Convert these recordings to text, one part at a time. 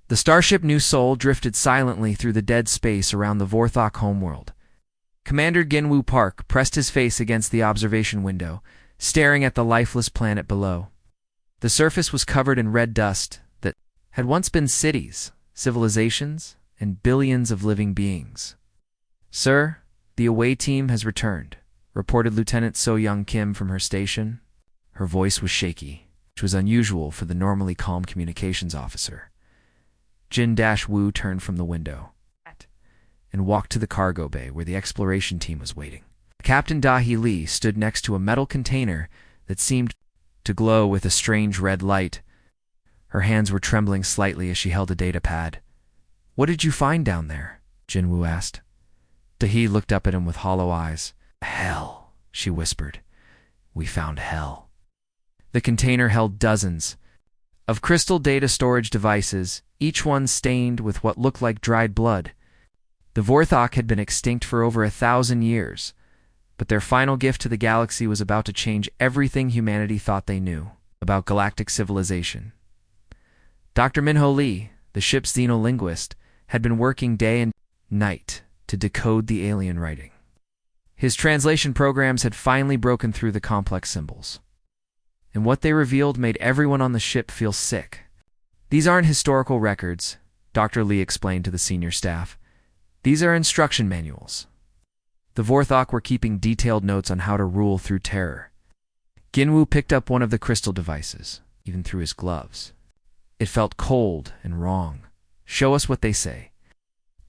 The starship New Sol drifted silently through the dead space around the Vorthok homeworld. Commander Ginwu Park pressed his face against the observation window, staring at the lifeless planet below. The surface was covered in red dust that had once been cities, civilizations, and billions of living beings. "Sir, the away team has returned," reported Lieutenant So-Young Kim from her station. Her voice was shaky, which was unusual for the normally calm communications officer. Jin-Wu turned from the window and walked to the cargo bay where the exploration team was waiting. Captain Dahi Lee stood next to a metal container that seemed to glow with a strange red light. Her hands were trembling slightly as she held a data pad. "What did you find down there?" Jinwoo asked. Dahi looked up at him with hollow eyes. "Hell," she whispered. "We found hell." The container held dozens of crystal data storage devices, each one stained with what looked like dried blood. The Vorthok had been extinct for over 1,000 years, but their final gift to the galaxy was about to change everything humanity thought they knew about galactic civilization. Dr. Minho Lee, the ship's xenolinguist, had been working day and night to decode the alien writing. His translation programs had finally broken through the complex symbols, and what they revealed made everyone on the ship feel sick. "These aren't historical records," Dr. Lee explained to the senior staff. "These are instruction manuals." The Vorthok were keeping detailed notes on how to rule through terror. Ginwoo picked up one of the crystal devices, even through his gloves. It felt cold and wrong. "Show us what they say."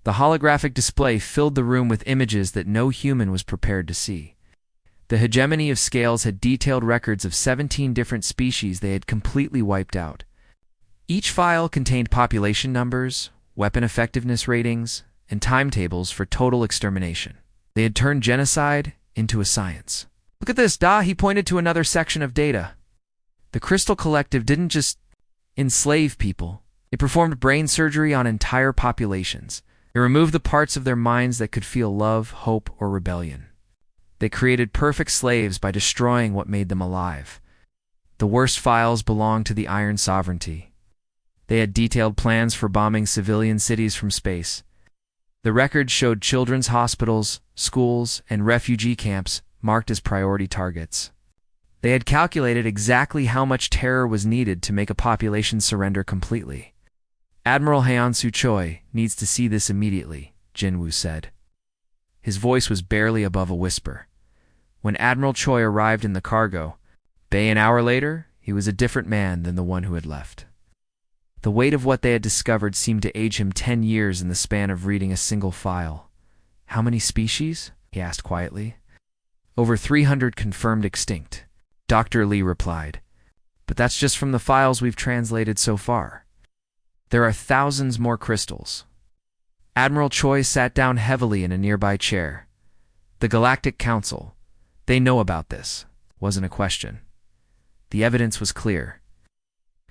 The holographic display filled the room with images that no human was prepared to see. The hegemony of scales had detailed records of 17 different species they had completely wiped out. Each file contained population numbers, weapon effectiveness ratings, and timetables for total extermination. They had turned genocide into a science. "Look at this, Da," he pointed to another section of data. The Crystal Collective didn't just enslave people. It performed brain surgery on entire populations. It removed the parts of their minds that could feel love, hope, or rebellion. They created perfect slaves by destroying what made them alive. The worst files belonged to the Iron Sovereignty. They had detailed plans for bombing civilian cities from space. The records showed children's hospitals, schools, and refugee camps marked as priority targets. They had calculated exactly how much terror was needed to make a population surrender completely. "Admiral Hyunsu Choi needs to see this immediately," Jinwoo said. His voice was barely above a whisper. When Admiral Choi arrived in the cargo bay an hour later, he was a different man than the one who had left. The weight of what they had discovered seemed to age him 10 years in the span of reading a single file. "How many species?" he asked quietly. "Over 300 confirmed extinct," Dr. Lee replied. "But that's just from the files we've translated so far. There are thousands more crystals." Admiral Choi sat down heavily in a nearby chair. "The Galactic Council, they know about this," wasn't a question. The evidence was clear.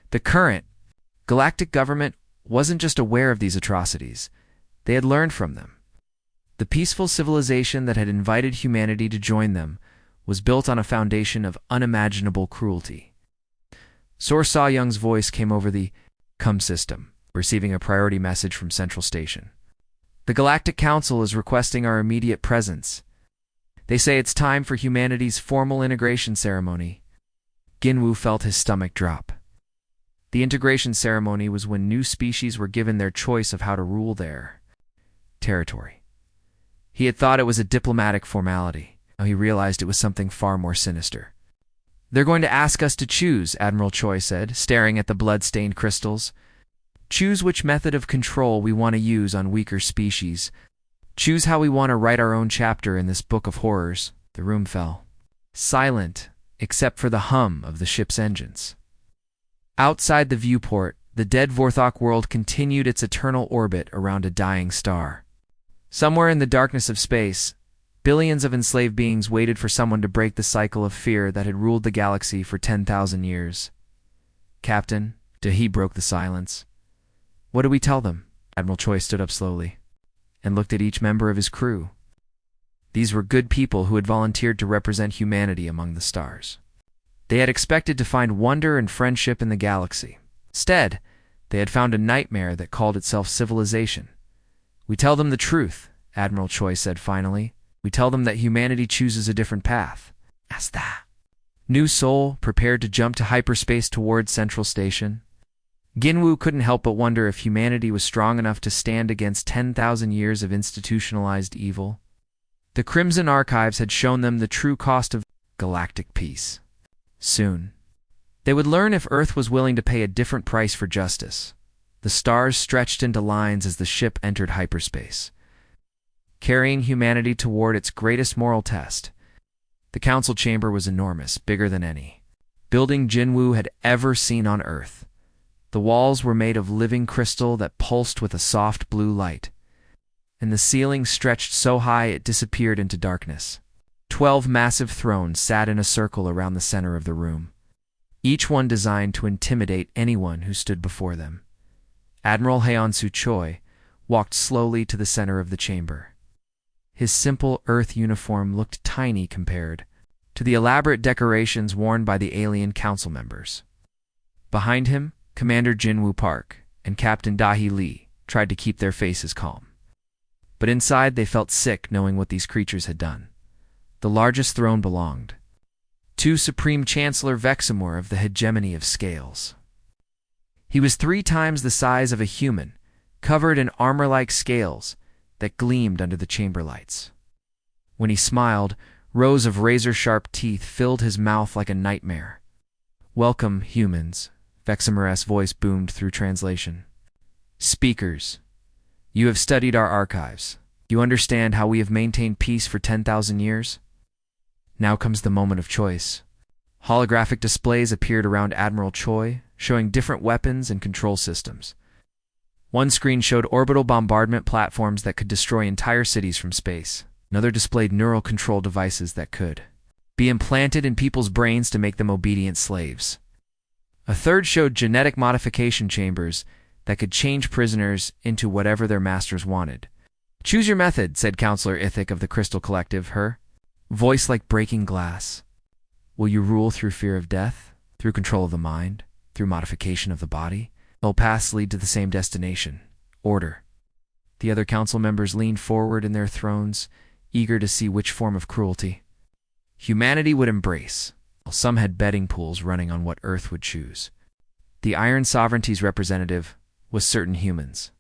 The current galactic government wasn't just aware of these atrocities. They had learned from them. The peaceful civilization that had invited humanity to join them was built on a foundation of unimaginable cruelty. Sor So-Young's voice came over the COM system, receiving a priority message from Central Station. "The Galactic Council is requesting our immediate presence. They say it's time for humanity's formal integration ceremony." Ginwoo felt his stomach drop. The integration ceremony was when new species were given their choice of how to rule their territory. He had thought it was a diplomatic formality. Now he realized it was something far more sinister. "They're going to ask us to choose," Admiral Choi said, staring at the blood-stained crystals. "Choose which method of control we want to use on weaker species. Choose how we want to write our own chapter in this book of horrors." The room fell silent, except for the hum of the ship's engines. Outside the viewport, the dead Vorthok world continued its eternal orbit around a dying star. Somewhere in the darkness of space, billions of enslaved beings waited for someone to break the cycle of fear that had ruled the galaxy for 10,000 years. "Captain," Dahi broke the silence. "What do we tell them?" Admiral Choi stood up slowly and looked at each member of his crew. These were good people who had volunteered to represent humanity among the stars. They had expected to find wonder and friendship in the galaxy. Instead, They had found a nightmare that called itself civilization. "We tell them the truth," Admiral Choi said finally. "We tell them that humanity chooses a different path." As that new soul prepared to jump to hyperspace toward Central Station, Ginwoo couldn't help but wonder if humanity was strong enough to stand against 10,000 years of institutionalized evil. The Crimson Archives had shown them the true cost of galactic peace. Soon, they would learn if Earth was willing to pay a different price for justice. The stars stretched into lines as the ship entered hyperspace, carrying humanity toward its greatest moral test. The council chamber was enormous, bigger than any building Jinwoo had ever seen on Earth. The walls were made of living crystal that pulsed with a soft blue light, and the ceiling stretched so high it disappeared into darkness. 12 massive thrones sat in a circle around the center of the room, each one designed to intimidate anyone who stood before them. Admiral Haeon-soo Choi walked slowly to the center of the chamber. His simple Earth uniform looked tiny compared to the elaborate decorations worn by the alien council members. Behind him, Commander Jinwoo Park and Captain Dahi Lee tried to keep their faces calm. But inside they felt sick knowing what these creatures had done. The largest throne belonged to Supreme Chancellor Vexamor of the Hegemony of Scales. He was 3 times the size of a human, covered in armor-like scales that gleamed under the chamber lights. When he smiled, rows of razor-sharp teeth filled his mouth like a nightmare. "Welcome, humans," Vexamor's voice boomed through translation. "Speakers, you have studied our archives. You understand how we have maintained peace for 10,000 years? Now comes the moment of choice." Holographic displays appeared around Admiral Choi, showing different weapons and control systems. One screen showed orbital bombardment platforms that could destroy entire cities from space. Another displayed neural control devices that could be implanted in people's brains to make them obedient slaves. A third showed genetic modification chambers that could change prisoners into whatever their masters wanted. "Choose your method," said Counselor Ithic of the Crystal Collective, her voice like breaking glass. "Will you rule through fear of death, through control of the mind, through modification of the body? All paths lead to the same destination, order." The other council members leaned forward in their thrones, eager to see which form of cruelty humanity would embrace, while some had betting pools running on what Earth would choose. The Iron Sovereignty's representative was certain humans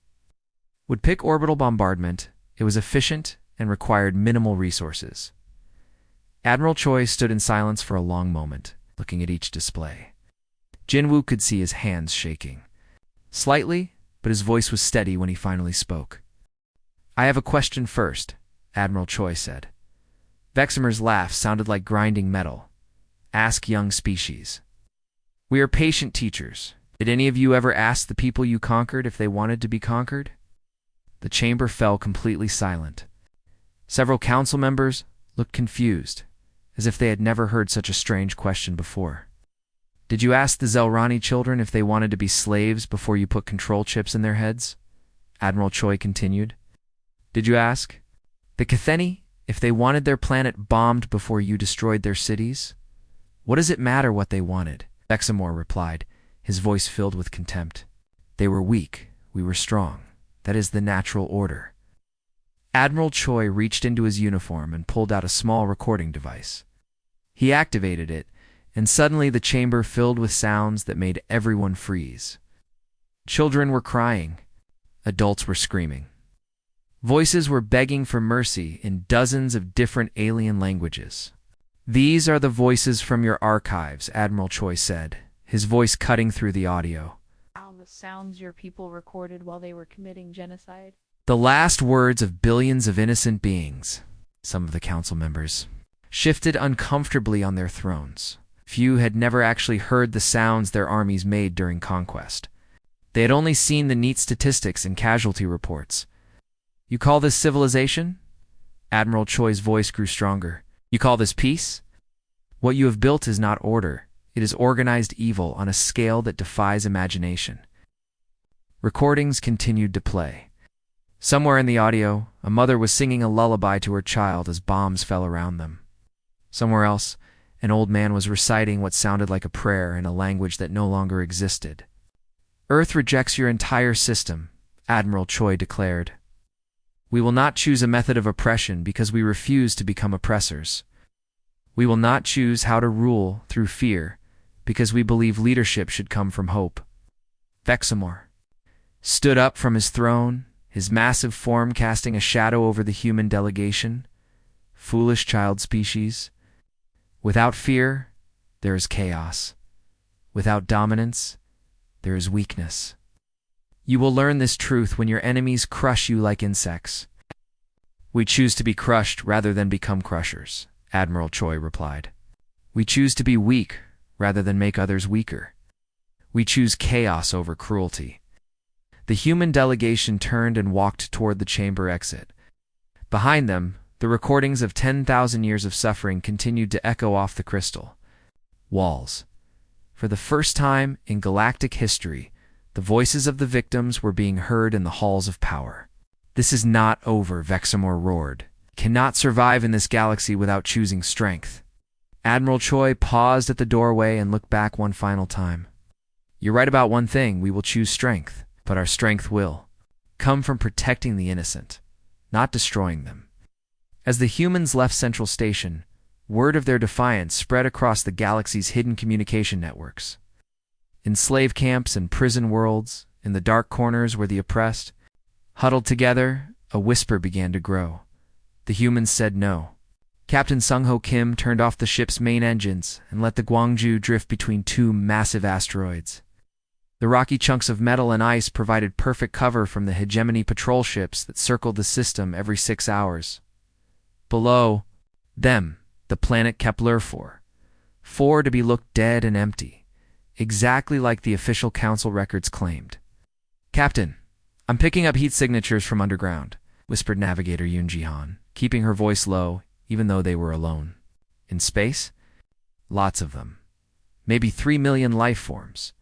would pick orbital bombardment. It was efficient and required minimal resources. Admiral Choi stood in silence for a long moment, looking at each display. Jinwoo could see his hands shaking slightly, but his voice was steady when he finally spoke. "I have a question first," Admiral Choi said. Vexamor's laugh sounded like grinding metal. "Ask, young species. We are patient teachers. Did any of you ever ask the people you conquered if they wanted to be conquered?" The chamber fell completely silent. Several council members looked confused, as if they had never heard such a strange question before. "Did you ask the Zelrani children if they wanted to be slaves before you put control chips in their heads?" Admiral Choi continued. "Did you ask the Catheni if they wanted their planet bombed before you destroyed their cities? What does it matter what they wanted?" Vexamor replied, his voice filled with contempt. "They were weak, we were strong. That is the natural order." Admiral Choi reached into his uniform and pulled out a small recording device. He activated it, and suddenly the chamber filled with sounds that made everyone freeze. Children were crying. Adults were screaming. Voices were begging for mercy in dozens of different alien languages. "These are the voices from your archives," Admiral Choi said, his voice cutting through the audio. "The sounds your people recorded while they were committing genocide." The last words of billions of innocent beings. Some of the council members shifted uncomfortably on their thrones. Few had never actually heard the sounds their armies made during conquest. They had only seen the neat statistics and casualty reports. "You call this civilization?" Admiral Choi's voice grew stronger. "You call this peace? What you have built is not order. It is organized evil on a scale that defies imagination." Recordings continued to play. Somewhere in the audio, a mother was singing a lullaby to her child as bombs fell around them. Somewhere else, an old man was reciting what sounded like a prayer in a language that no longer existed. Earth rejects your entire system, Admiral Choi declared. We will not choose a method of oppression because we refuse to become oppressors. We will not choose how to rule through fear because we believe leadership should come from hope. Vexamor stood up from his throne, his massive form casting a shadow over the human delegation. Foolish child species. Without fear, there is chaos. Without dominance, there is weakness. You will learn this truth when your enemies crush you like insects. We choose to be crushed rather than become crushers, Admiral Choi replied. We choose to be weak rather than make others weaker. We choose chaos over cruelty. The human delegation turned and walked toward the chamber exit. Behind them, the recordings of 10,000 years of suffering continued to echo off the crystal walls. For the first time in galactic history, the voices of the victims were being heard in the halls of power. This is not over, Vexamor roared. Cannot survive in this galaxy without choosing strength. Admiral Choi paused at the doorway and looked back one final time. You're right about one thing, we will choose strength, but our strength will come from protecting the innocent, not destroying them. As the humans left Central Station, word of their defiance spread across the galaxy's hidden communication networks. In slave camps and prison worlds, in the dark corners where the oppressed huddled together, a whisper began to grow. The humans said no. Captain Sung-Ho Kim turned off the ship's main engines and let the Gwangju drift between two massive asteroids. The rocky chunks of metal and ice provided perfect cover from the hegemony patrol ships that circled the system every 6 hours. Below them, the planet Kepler-4. 4 to be looked dead and empty, exactly like the official council records claimed. Captain, I'm picking up heat signatures from underground, whispered Navigator Yoon Ji-han, keeping her voice low even though they were alone. In space? Lots of them. Maybe 3 million life forms.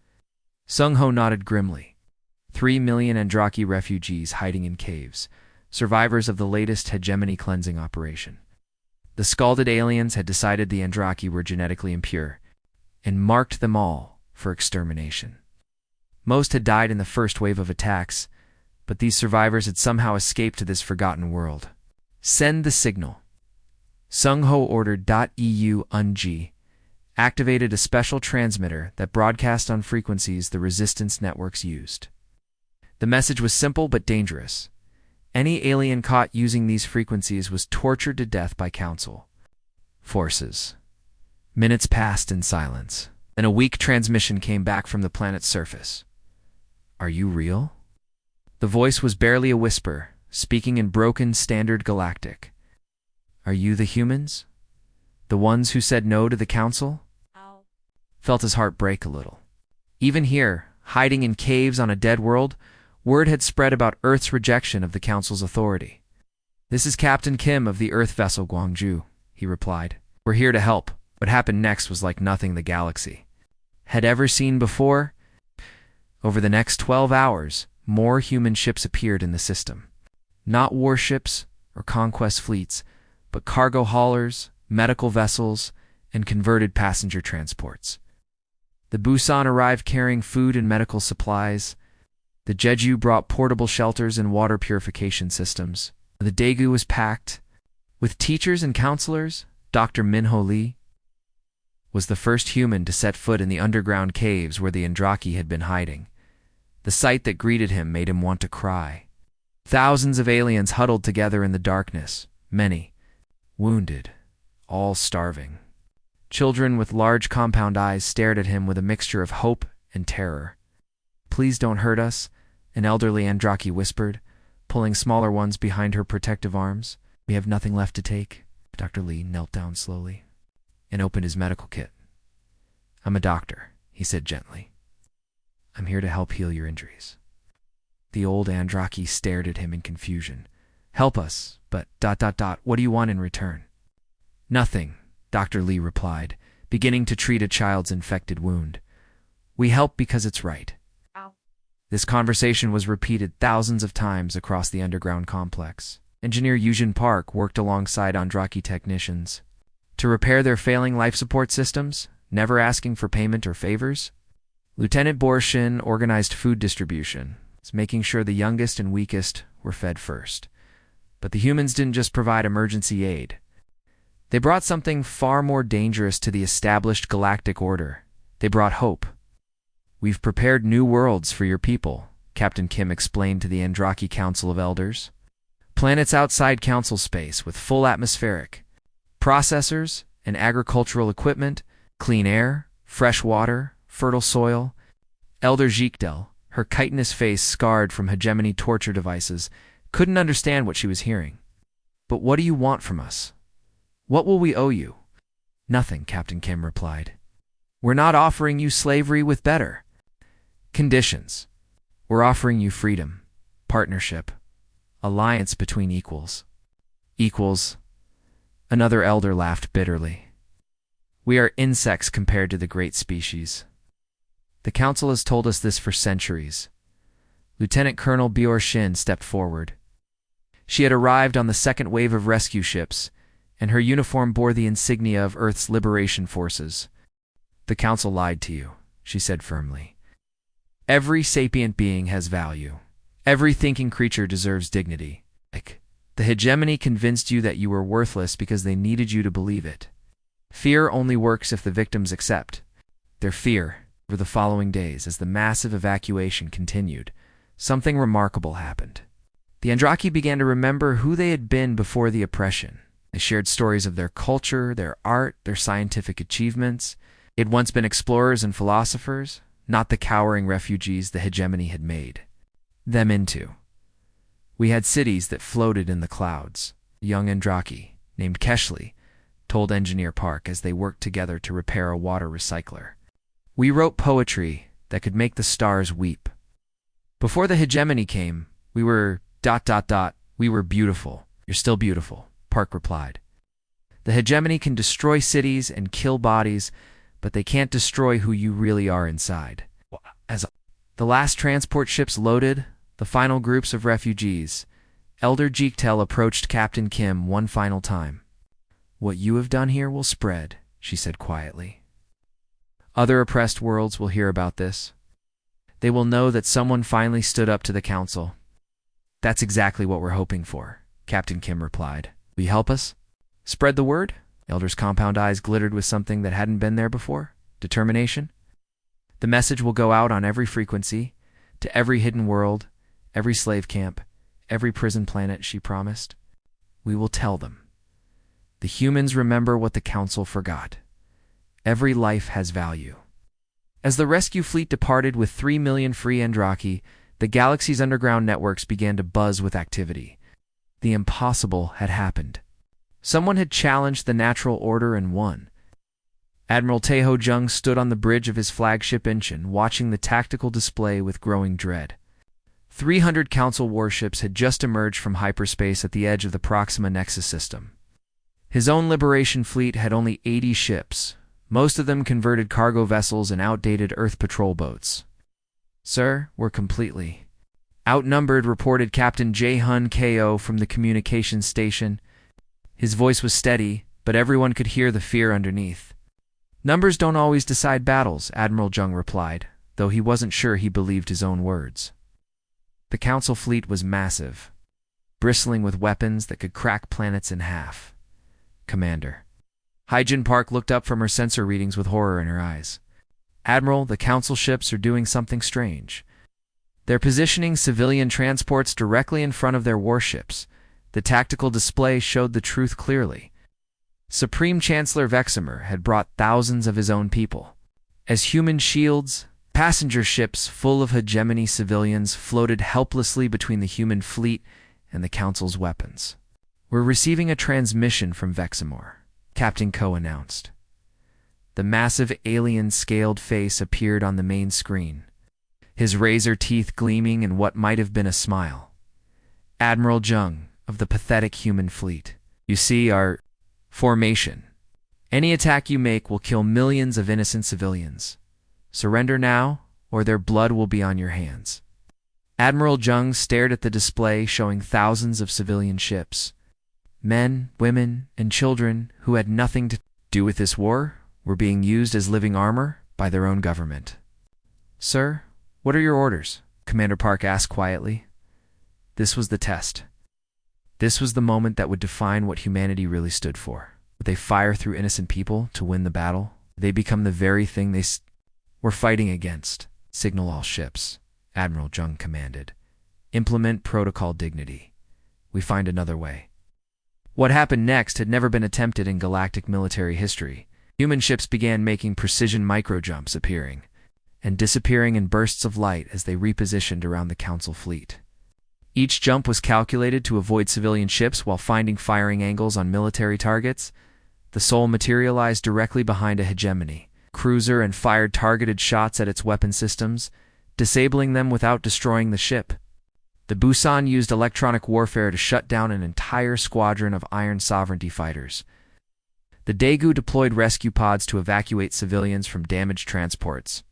Sung-Ho nodded grimly. 3 million Andraki refugees hiding in caves, survivors of the latest hegemony cleansing operation. The scalded aliens had decided the Andraki were genetically impure, and marked them all for extermination. Most had died in the first wave of attacks, but these survivors had somehow escaped to this forgotten world. Send the signal. Sung-Ho ordered .eu unji, activated a special transmitter that broadcast on frequencies the resistance networks used. The message was simple but dangerous. Any alien caught using these frequencies was tortured to death by Council forces. Minutes passed in silence. Then a weak transmission came back from the planet's surface. Are you real? The voice was barely a whisper, speaking in broken Standard Galactic. Are you the humans? The ones who said no to the Council? Ow. Felt his heart break a little. Even here, hiding in caves on a dead world, word had spread about Earth's rejection of the Council's authority. This is Captain Kim of the Earth vessel Gwangju, he replied. We're here to help. What happened next was like nothing the galaxy had ever seen before. Over the next 12 hours, more human ships appeared in the system. Not warships or conquest fleets, but cargo haulers, medical vessels, and converted passenger transports. The Busan arrived carrying food and medical supplies. The Jeju brought portable shelters and water purification systems. The Daegu was packed with teachers and counselors. Dr. Minho Lee was the first human to set foot in the underground caves where the Andraki had been hiding. The sight that greeted him made him want to cry. Thousands of aliens huddled together in the darkness, many wounded, all starving. Children with large compound eyes stared at him with a mixture of hope and terror. Please don't hurt us, an elderly Andraki whispered, pulling smaller ones behind her protective arms. We have nothing left to take. Dr. Lee knelt down slowly and opened his medical kit. I'm a doctor, he said gently. I'm here to help heal your injuries. The old Andraki stared at him in confusion. Help us, but ... what do you want in return? Nothing, Dr. Lee replied, beginning to treat a child's infected wound. We help because it's right. Ow. This conversation was repeated thousands of times across the underground complex. Engineer Yujin Park worked alongside Andraki technicians to repair their failing life support systems, never asking for payment or favors. Lieutenant Borshin organized food distribution, making sure the youngest and weakest were fed first. But the humans didn't just provide emergency aid. They brought something far more dangerous to the established galactic order. They brought hope. "We've prepared new worlds for your people," Captain Kim explained to the Andraki Council of Elders. "Planets outside council space with full atmospheric processors and agricultural equipment, clean air, fresh water, fertile soil." Elder Jikdel, her chitinous face scarred from hegemony torture devices, couldn't understand what she was hearing. "But what do you want from us? What will we owe you?" "Nothing," Captain Kim replied. "We're not offering you slavery with better conditions. We're offering you freedom, partnership, alliance between equals." "Equals?" Another elder laughed bitterly. "We are insects compared to the great species. The council has told us this for centuries." Lieutenant Colonel Bior Shin stepped forward. She had arrived on the second wave of rescue ships, and her uniform bore the insignia of Earth's liberation forces. "The council lied to you," she said firmly. "Every sapient being has value. Every thinking creature deserves dignity. The hegemony convinced you that you were worthless because they needed you to believe it. Fear only works if the victims accept their fear." Over the following days, as the massive evacuation continued, something remarkable happened. The Andraki began to remember who they had been before the oppression. They shared stories of their culture, their art, their scientific achievements. They had once been explorers and philosophers, not the cowering refugees the hegemony had made them into. "We had cities that floated in the clouds," a young Andraki named Keshley told Engineer Park as they worked together to repair a water recycler. "We wrote poetry that could make the stars weep. Before the hegemony came, we were ... we were beautiful." "You're still beautiful," Park replied. "The hegemony can destroy cities and kill bodies, but they can't destroy who you really are inside." As the last transport ships loaded, the final groups of refugees, Elder Jiktel approached Captain Kim one final time. "What you have done here will spread," she said quietly. "Other oppressed worlds will hear about this. They will know that someone finally stood up to the council." "That's exactly what we're hoping for," Captain Kim replied. "Will you help us spread the word?" Elder's compound eyes glittered with something that hadn't been there before: determination. "The message will go out on every frequency, to every hidden world, every slave camp, every prison planet," she promised. "We will tell them. The humans remember what the council forgot. Every life has value." As the rescue fleet departed with 3 million free Andraki, the galaxy's underground networks began to buzz with activity. The impossible had happened. Someone had challenged the natural order and won. Admiral Taeho Jung stood on the bridge of his flagship Incheon, watching the tactical display with growing dread. 300 Council warships had just emerged from hyperspace at the edge of the Proxima Nexus system. His own Liberation fleet had only 80 ships, most of them converted cargo vessels and outdated Earth patrol boats. "Sir, we're completely outnumbered," reported Captain Jae-hun Ko from the communications station. His voice was steady, but everyone could hear the fear underneath. "Numbers don't always decide battles," Admiral Jung replied, though he wasn't sure he believed his own words. The Council fleet was massive, bristling with weapons that could crack planets in half. "Commander." Hyjin Park looked up from her sensor readings with horror in her eyes. "Admiral, the Council ships are doing something strange. They're positioning civilian transports directly in front of their warships." The tactical display showed the truth clearly. Supreme Chancellor Veximer had brought thousands of his own people. As human shields, passenger ships full of hegemony civilians floated helplessly between the human fleet and the Council's weapons. "We're receiving a transmission from Veximer," Captain Ko announced. The massive alien-scaled face appeared on the main screen, his razor teeth gleaming in what might have been a smile. "Admiral Jung of the pathetic human fleet, you see our formation. Any attack you make will kill millions of innocent civilians. Surrender now, or their blood will be on your hands." Admiral Jung stared at the display showing thousands of civilian ships. Men, women, and children who had nothing to do with this war were being used as living armor by their own government. Sir, what are your orders? Commander Park asked quietly. This was the test. This was the moment that would define what humanity really stood for. Would they fire through innocent people to win the battle? Would they become the very thing they were fighting against? Signal all ships, Admiral Jung commanded. Implement protocol dignity. We find another way. What happened next had never been attempted in galactic military history. Human ships began making precision micro-jumps, appearing and disappearing in bursts of light as they repositioned around the Council fleet. Each jump was calculated to avoid civilian ships while finding firing angles on military targets. The Soul materialized directly behind a hegemony cruiser and fired targeted shots at its weapon systems, disabling them without destroying the ship. The Busan used electronic warfare to shut down an entire squadron of Iron Sovereignty fighters. The Daegu deployed rescue pods to evacuate civilians from damaged transports.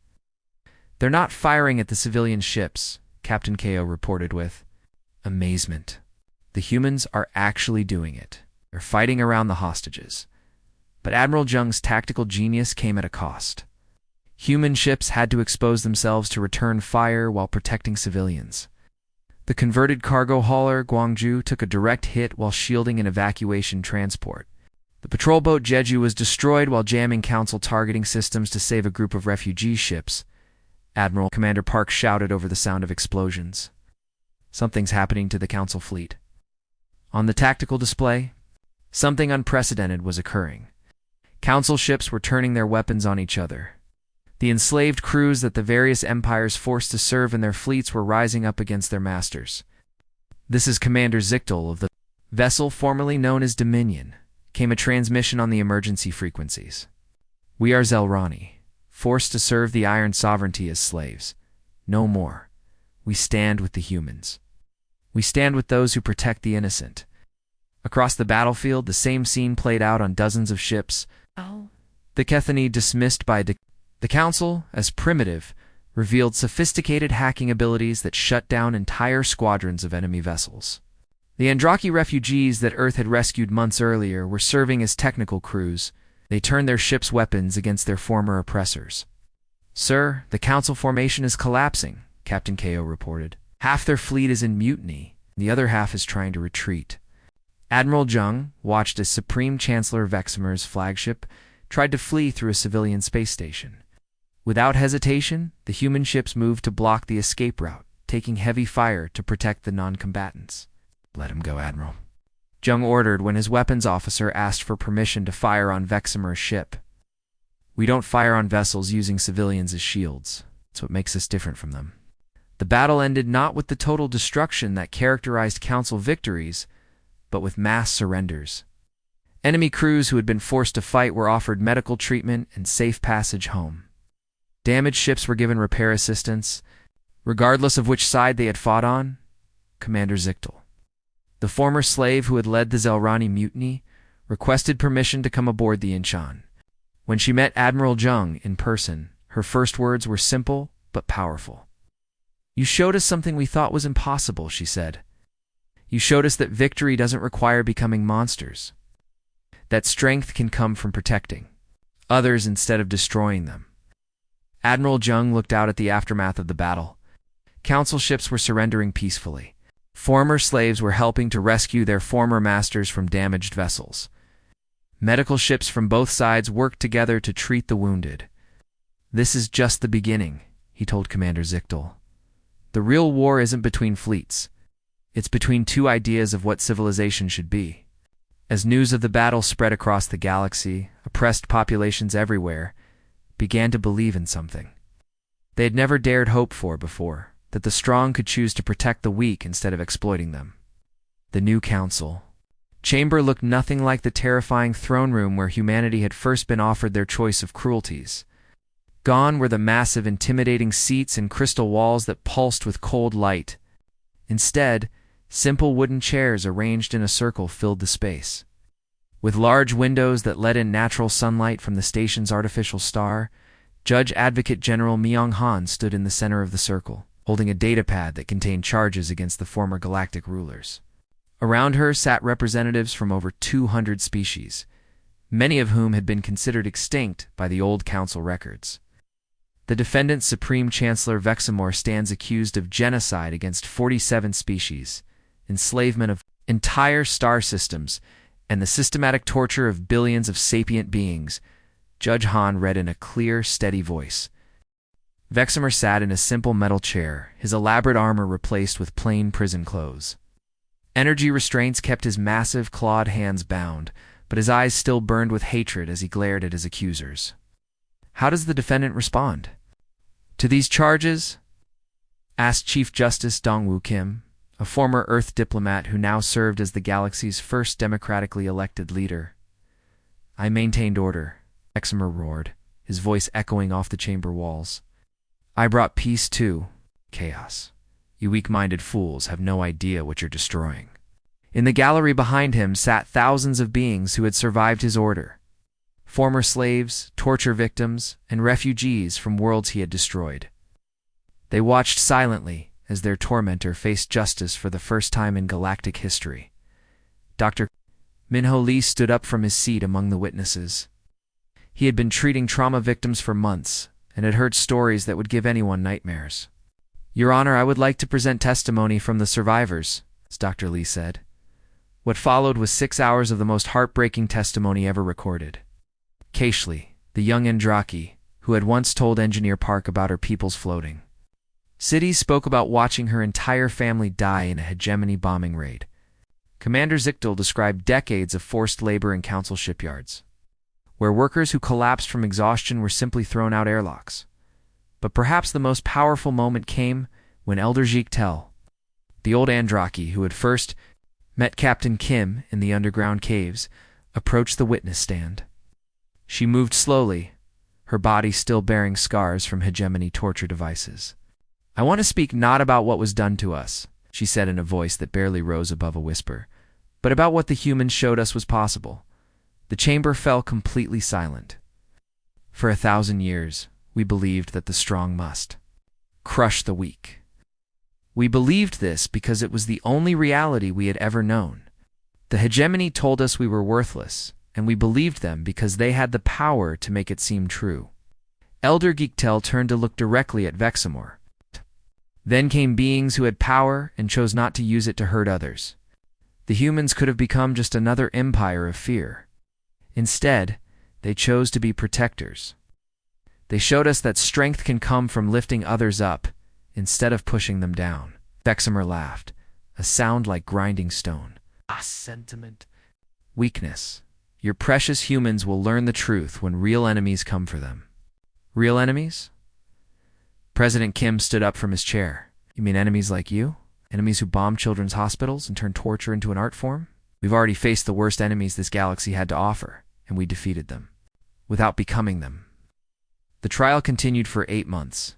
They're not firing at the civilian ships, Captain Ko reported with amazement. The humans are actually doing it. They're fighting around the hostages. But Admiral Jung's tactical genius came at a cost. Human ships had to expose themselves to return fire while protecting civilians. The converted cargo hauler Gwangju took a direct hit while shielding an evacuation transport. The patrol boat Jeju was destroyed while jamming Council targeting systems to save a group of refugee ships. Admiral Commander Park shouted over the sound of explosions. Something's happening to the Council fleet. On the tactical display, something unprecedented was occurring. Council ships were turning their weapons on each other. The enslaved crews that the various empires forced to serve in their fleets were rising up against their masters. This is Commander Zichtel of the vessel formerly known as Dominion, came a transmission on the emergency frequencies. We are Zelrani, forced to serve the Iron Sovereignty as slaves. No more. We stand with the humans. We stand with those who protect the innocent. Across the battlefield, the same scene played out on dozens of ships. The Kethany, dismissed by the Council as primitive, revealed sophisticated hacking abilities that shut down entire squadrons of enemy vessels. The Andraki refugees that Earth had rescued months earlier were serving as technical crews. They turned their ships' weapons against their former oppressors. Sir, the Council formation is collapsing, Captain Ko reported. Half their fleet is in mutiny, and the other half is trying to retreat. Admiral Jung watched as Supreme Chancellor Veximer's flagship tried to flee through a civilian space station. Without hesitation, the human ships moved to block the escape route, taking heavy fire to protect the non-combatants. Let him go, Admiral, Jung ordered when his weapons officer asked for permission to fire on Veximer's ship. We don't fire on vessels using civilians as shields. That's what makes us different from them. The battle ended not with the total destruction that characterized Council victories, but with mass surrenders. Enemy crews who had been forced to fight were offered medical treatment and safe passage home. Damaged ships were given repair assistance, regardless of which side they had fought on. Commander Zichtel, the former slave who had led the Zelrani mutiny, requested permission to come aboard the Incheon. When she met Admiral Jung in person, her first words were simple but powerful. You showed us something we thought was impossible, she said. You showed us that victory doesn't require becoming monsters. That strength can come from protecting others instead of destroying them. Admiral Jung looked out at the aftermath of the battle. Council ships were surrendering peacefully. Former slaves were helping to rescue their former masters from damaged vessels. Medical ships from both sides worked together to treat the wounded. This is just the beginning, he told Commander Zichtel. The real war isn't between fleets. It's between two ideas of what civilization should be. As news of the battle spread across the galaxy, oppressed populations everywhere began to believe in something they had never dared hope for before, that the strong could choose to protect the weak instead of exploiting them. The new council chamber looked nothing like the terrifying throne room where humanity had first been offered their choice of cruelties. Gone were the massive, intimidating seats and crystal walls that pulsed with cold light. Instead, simple wooden chairs arranged in a circle filled the space. With large windows that let in natural sunlight from the station's artificial star, Judge Advocate General Myung-han stood in the center of the circle, holding a datapad that contained charges against the former galactic rulers. Around her sat representatives from over 200 species, many of whom had been considered extinct by the old council records. The defendant, Supreme Chancellor Vexamore, stands accused of genocide against 47 species, enslavement of entire star systems, and the systematic torture of billions of sapient beings, Judge Han read in a clear, steady voice. Vexamore sat in a simple metal chair, his elaborate armor replaced with plain prison clothes. Energy restraints kept his massive, clawed hands bound, but his eyes still burned with hatred as he glared at his accusers. How does the defendant respond to these charges? Asked Chief Justice Dong-Woo Kim, a former Earth diplomat who now served as the galaxy's first democratically elected leader. I maintained order, Vexamore roared, his voice echoing off the chamber walls. I brought peace too, chaos. You weak-minded fools have no idea what you're destroying. In the gallery behind him sat thousands of beings who had survived his order. Former slaves, torture victims, and refugees from worlds he had destroyed. They watched silently as their tormentor faced justice for the first time in galactic history. Dr. Minho Lee stood up from his seat among the witnesses. He had been treating trauma victims for months and had heard stories that would give anyone nightmares. Your Honor, I would like to present testimony from the survivors, as Dr. Lee said. What followed was 6 hours of the most heartbreaking testimony ever recorded. Kaishli, the young Andraki, who had once told Engineer Park about her people's floating cities, spoke about watching her entire family die in a hegemony bombing raid. Commander Zichtel described decades of forced labor in council shipyards, where workers who collapsed from exhaustion were simply thrown out airlocks. But perhaps the most powerful moment came when Elder Zichtel, the old Andraki who had first met Captain Kim in the underground caves, approached the witness stand. She moved slowly, her body still bearing scars from hegemony torture devices. I want to speak not about what was done to us, she said in a voice that barely rose above a whisper, but about what the humans showed us was possible. The chamber fell completely silent. For 1,000 years, we believed that the strong must crush the weak. We believed this because it was the only reality we had ever known. The hegemony told us we were worthless, and we believed them because they had the power to make it seem true. Elder Geektel turned to look directly at Vexamore. Then came beings who had power and chose not to use it to hurt others. The humans could have become just another empire of fear. Instead, they chose to be protectors. They showed us that strength can come from lifting others up instead of pushing them down. Vexamore laughed, a sound like grinding stone. Sentiment. Weakness. Your precious humans will learn the truth when real enemies come for them. Real enemies? President Kim stood up from his chair. You mean enemies like you? Enemies who bomb children's hospitals and turn torture into an art form? We've already faced the worst enemies this galaxy had to offer, and we defeated them, without becoming them. The trial continued for 8 months.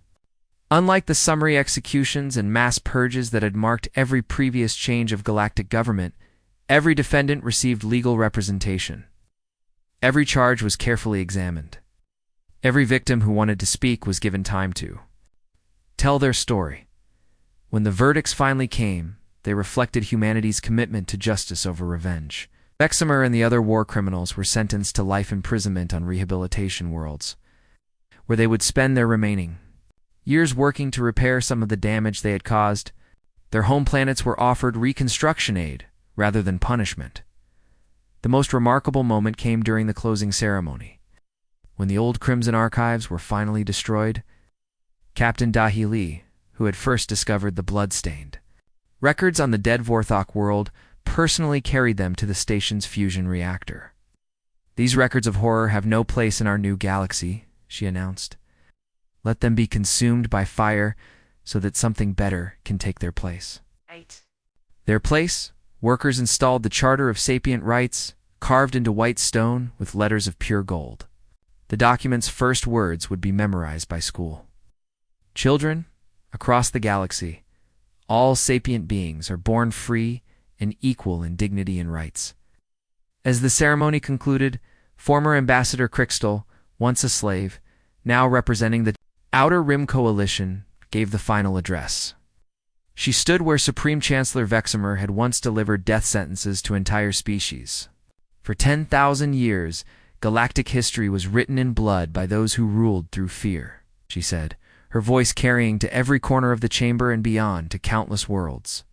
Unlike the summary executions and mass purges that had marked every previous change of galactic government, every defendant received legal representation. Every charge was carefully examined. Every victim who wanted to speak was given time to tell their story. When the verdicts finally came, they reflected humanity's commitment to justice over revenge. Vexamore and the other war criminals were sentenced to life imprisonment on rehabilitation worlds, where they would spend their remaining years working to repair some of the damage they had caused. Their home planets were offered reconstruction aid rather than punishment. The most remarkable moment came during the closing ceremony. When the old Crimson archives were finally destroyed, Captain Dahi Lee, who had first discovered the blood-stained records on the dead Vorthok world, personally carried them to the station's fusion reactor. These records of horror have no place in our new galaxy, she announced. Let them be consumed by fire so that something better can take their place. Their place, workers installed the Charter of Sapient Rights, carved into white stone with letters of pure gold. The document's first words would be memorized by school. Children, across the galaxy, all sapient beings are born free and equal in dignity and rights. As the ceremony concluded, former Ambassador Crystal, once a slave, now representing the Outer Rim Coalition, gave the final address. She stood where Supreme Chancellor Vexamore had once delivered death sentences to entire species. For 10,000 years, galactic history was written in blood by those who ruled through fear. she said, her voice carrying to every corner of the chamber and beyond to countless worlds.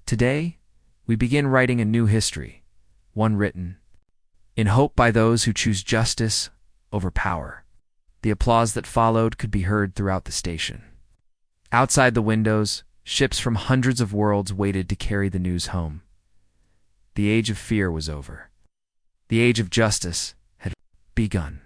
Today, we begin writing a new history, one written in hope by those who choose justice over power. The applause that followed could be heard throughout the station. Outside the windows, ships from hundreds of worlds waited to carry the news home. The age of fear was over. The age of justice had begun.